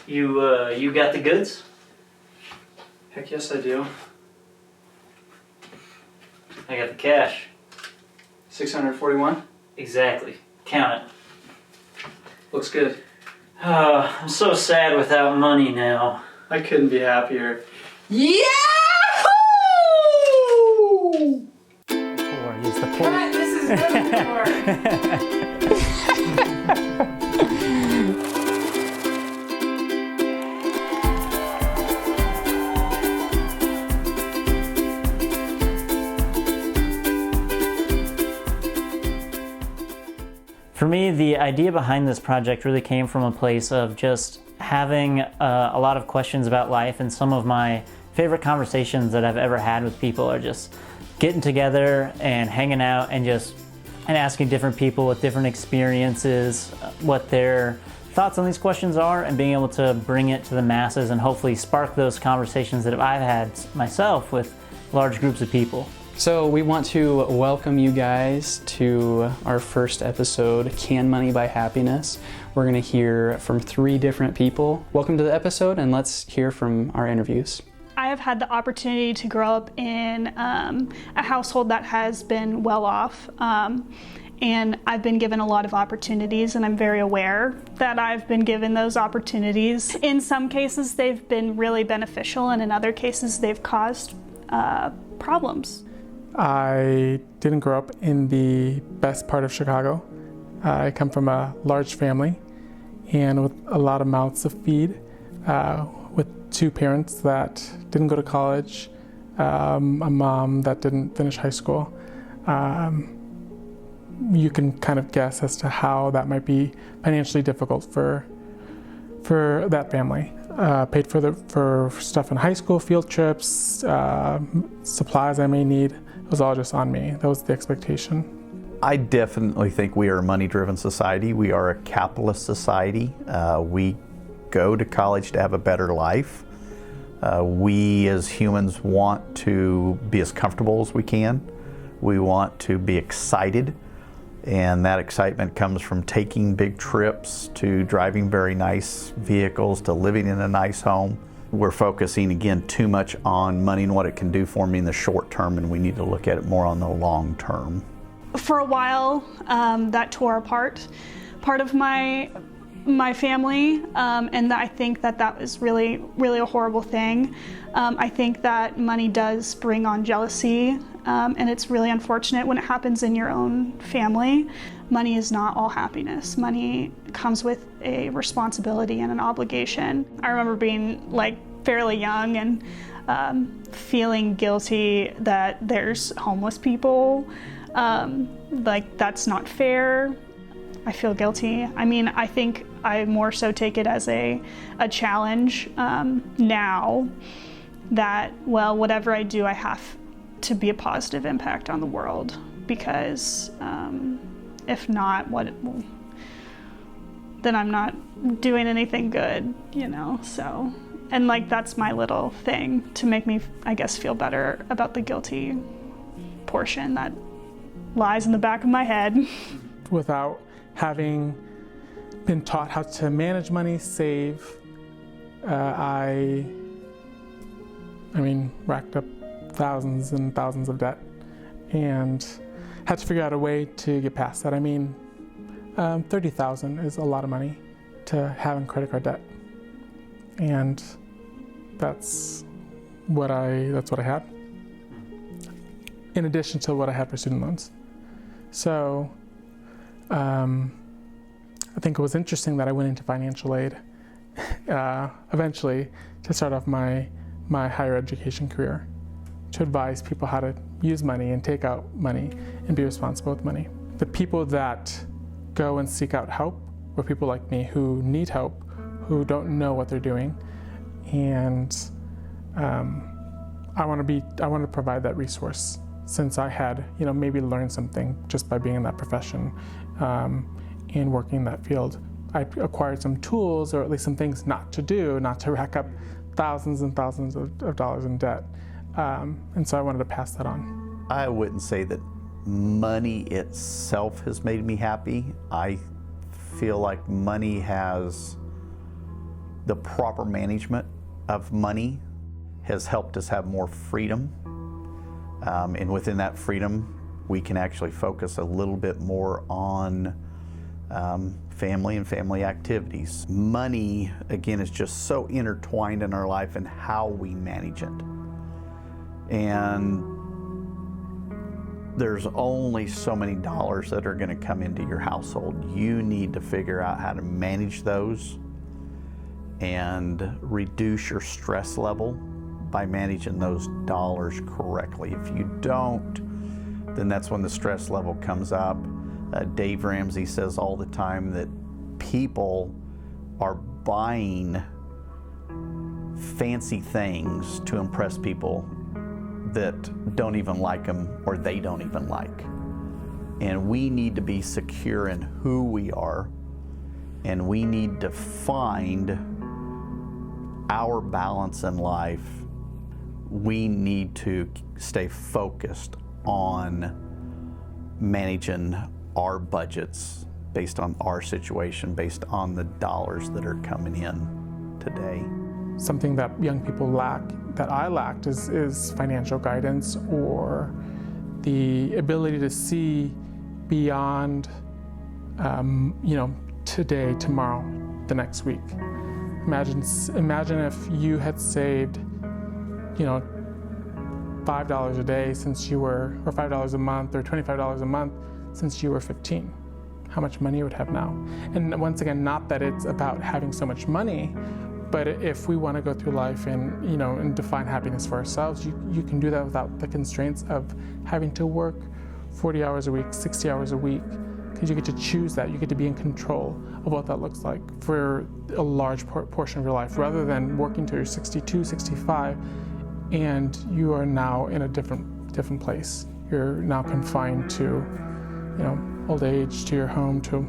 You got the goods? Heck yes, I do. I got the cash. 641? Exactly. Count it. Looks good. I'm so sad without money now. I couldn't be happier. Yahoo! Use the God, this is really boring. For me, the idea behind this project really came from a place of just having a lot of questions about life, and some of my favorite conversations that I've ever had with people are just getting together and hanging out and asking different people with different experiences what their thoughts on these questions are, and being able to bring it to the masses and hopefully spark those conversations that I've had myself with large groups of people. So we want to welcome you guys to our first episode, Can Money Buy Happiness? We're going to hear from 3 different people. Welcome to the episode, and let's hear from our interviews. I have had the opportunity to grow up in a household that has been well off, and I've been given a lot of opportunities, and I'm very aware that I've been given those opportunities. In some cases, they've been really beneficial, and in other cases, they've caused problems. I didn't grow up in the best part of Chicago. I come from a large family and with a lot of mouths to feed, with 2 parents that didn't go to college, a mom that didn't finish high school. You can kind of guess as to how that might be financially difficult for that family. Paid for stuff in high school, field trips, supplies I may need. It was all just on me. That was the expectation. I definitely think we are a money-driven society. We are a capitalist society. We go to college to have a better life. We as humans want to be as comfortable as we can. We want to be excited, and that excitement comes from taking big trips, to driving very nice vehicles, to living in a nice home. We're focusing again too much on money and what it can do for me in the short term, and we need to look at it more on the long term. For a while, that tore apart part of my family, and I think that was really, really a horrible thing. I think that money does bring on jealousy, and it's really unfortunate when it happens in your own family. Money is not all happiness. Money comes with a responsibility and an obligation. I remember being fairly young and feeling guilty that there's homeless people. That's not fair. I feel guilty. I mean, I think I more so take it as a challenge now that, well, whatever I do, I have to be a positive impact on the world, because if not, then I'm not doing anything good, so. And that's my little thing to make me, I guess, feel better about the guilty portion that lies in the back of my head. Without having been taught how to manage money, save, I racked up thousands and thousands of debt and had to figure out a way to get past that. $30,000 is a lot of money to have in credit card debt, and that's what I had, in addition to what I had for student loans. So I think it was interesting that I went into financial aid eventually to start off my higher education career, to advise people how to use money and take out money and be responsible with money. The people that go and seek out help were people like me who need help, who don't know what they're doing, and I want to provide that resource, since I had maybe learned something just by being in that profession and working in that field. I acquired some tools, or at least some things not to do, not to rack up thousands and thousands of dollars in debt. And so I wanted to pass that on. I wouldn't say that money itself has made me happy. I feel like money has the proper management of money has helped us have more freedom. And within that freedom, we can actually focus a little bit more on family and family activities. Money, again, is just so intertwined in our life and how we manage it. And there's only so many dollars that are going to come into your household. You need to figure out how to manage those and reduce your stress level by managing those dollars correctly. If you don't, then that's when the stress level comes up. Dave Ramsey says all the time that people are buying fancy things to impress people that don't even like them or they don't even like. And we need to be secure in who we are, and we need to find our balance in life. We need to stay focused on managing our budgets based on our situation, based on the dollars that are coming in today. Something that young people lack, that I lacked, is financial guidance or the ability to see beyond, today, tomorrow, the next week. Imagine if you had saved, $5 a day since you were, or $5 a month, or $25 a month since you were 15. How much money you would have now. And once again, not that it's about having so much money, but if we want to go through life and, and define happiness for ourselves, you can do that without the constraints of having to work 40 hours a week, 60 hours a week, because you get to choose that. You get to be in control of what that looks like for a large portion of your life, rather than working till you're 62, 65, and you are now in a different place. You're now confined to, old age, to your home, to,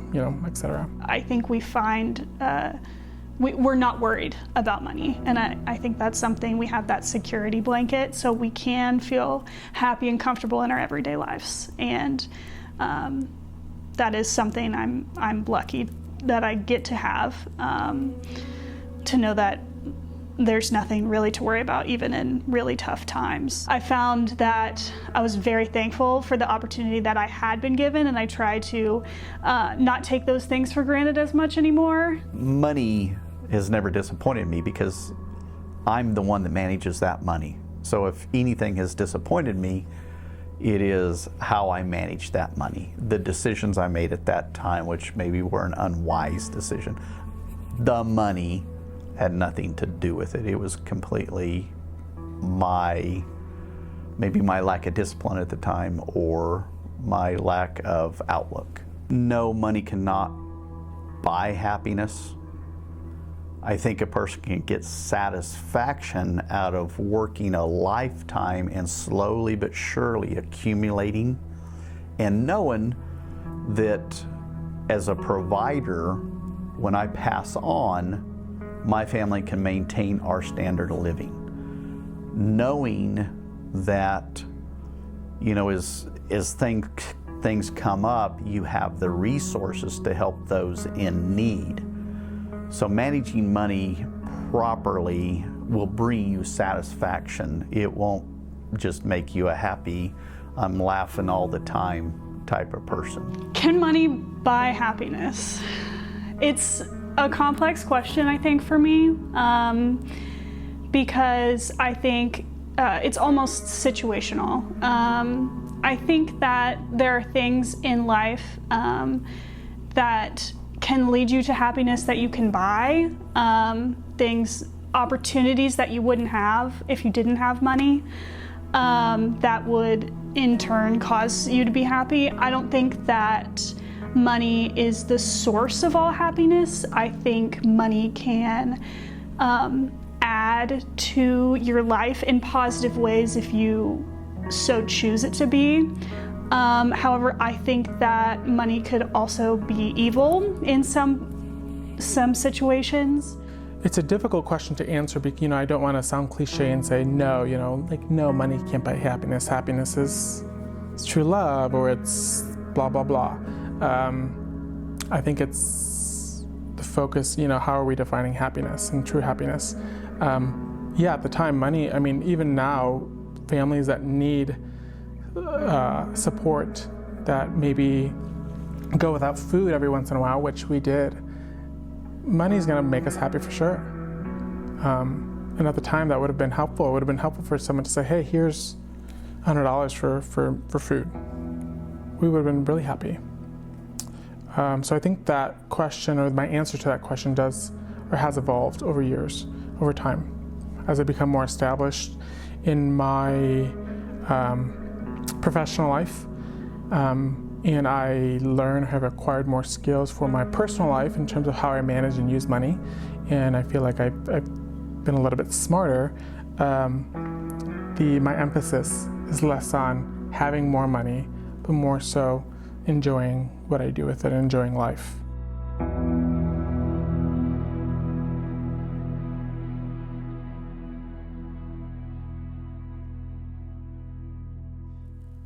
etc. I think we find we're not worried about money, and I think that's something, we have that security blanket, so we can feel happy and comfortable in our everyday lives. And that is something I'm lucky that I get to have, to know that there's nothing really to worry about, even in really tough times. I found that I was very thankful for the opportunity that I had been given, and I try to not take those things for granted as much anymore. Money has never disappointed me because I'm the one that manages that money. So if anything has disappointed me, it is how I manage that money. The decisions I made at that time, which maybe were an unwise decision. The money had nothing to do with it. It was completely maybe my lack of discipline at the time, or my lack of outlook. No, money cannot buy happiness. I think a person can get satisfaction out of working a lifetime and slowly but surely accumulating, and knowing that as a provider, when I pass on, my family can maintain our standard of living. Knowing that, as things come up, you have the resources to help those in need. So managing money properly will bring you satisfaction. It won't just make you a happy, I'm laughing all the time type of person. Can money buy happiness? It's a complex question, I think, for me, because I think it's almost situational. I think that there are things in life that can lead you to happiness that you can buy, opportunities that you wouldn't have if you didn't have money, that would in turn cause you to be happy. I don't think that money is the source of all happiness. I think money can add to your life in positive ways if you so choose it to be. However, I think that money could also be evil in some situations. It's a difficult question to answer because, I don't want to sound cliche and say no, no, money can't buy happiness. Happiness is true love, or it's blah, blah, blah. I think it's the focus, how are we defining happiness and true happiness? At the time, money, even now, families that need support, that maybe go without food every once in a while, which we did, money's gonna make us happy for sure. And at the time, that would have been helpful. It would have been helpful for someone to say, hey, here's $100 for food. We would have been really happy. So I think that question, or my answer to that question, has evolved over years, over time, as I become more established in my professional life, and I have acquired more skills for my personal life in terms of how I manage and use money, and I feel like I've been a little bit smarter. My emphasis is less on having more money, but more so enjoying what I do with it, enjoying life.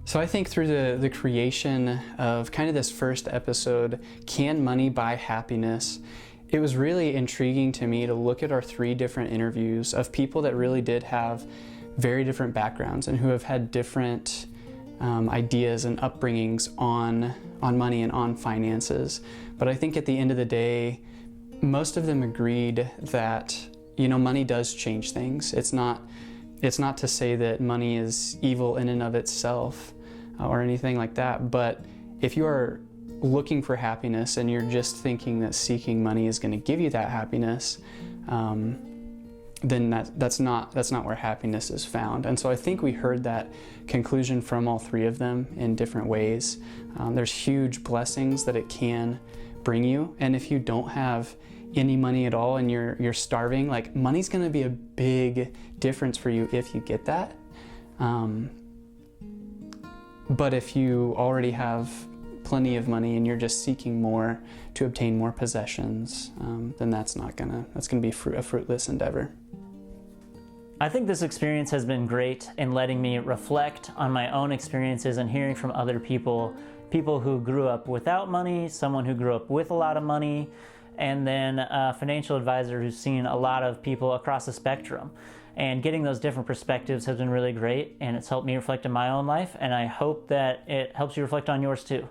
So I think through the creation of kind of this first episode, Can Money Buy Happiness, it was really intriguing to me to look at our 3 different interviews of people that really did have very different backgrounds and who have had different ideas and upbringings on money and on finances. But I think at the end of the day, most of them agreed that, money does change things. It's not to say that money is evil in and of itself or anything like that, but if you are looking for happiness and you're just thinking that seeking money is going to give you that happiness, then that's not where happiness is found. And so I think we heard that conclusion from all 3 of them in different ways. There's huge blessings that it can bring you, and if you don't have any money at all and you're starving, like, money's going to be a big difference for you if you get that. But if you already have plenty of money and you're just seeking more to obtain more possessions, then that's gonna be a fruitless endeavor. I think this experience has been great in letting me reflect on my own experiences and hearing from other people who grew up without money, someone who grew up with a lot of money, and then a financial advisor who's seen a lot of people across the spectrum. And getting those different perspectives has been really great, and it's helped me reflect on my own life, and I hope that it helps you reflect on yours too.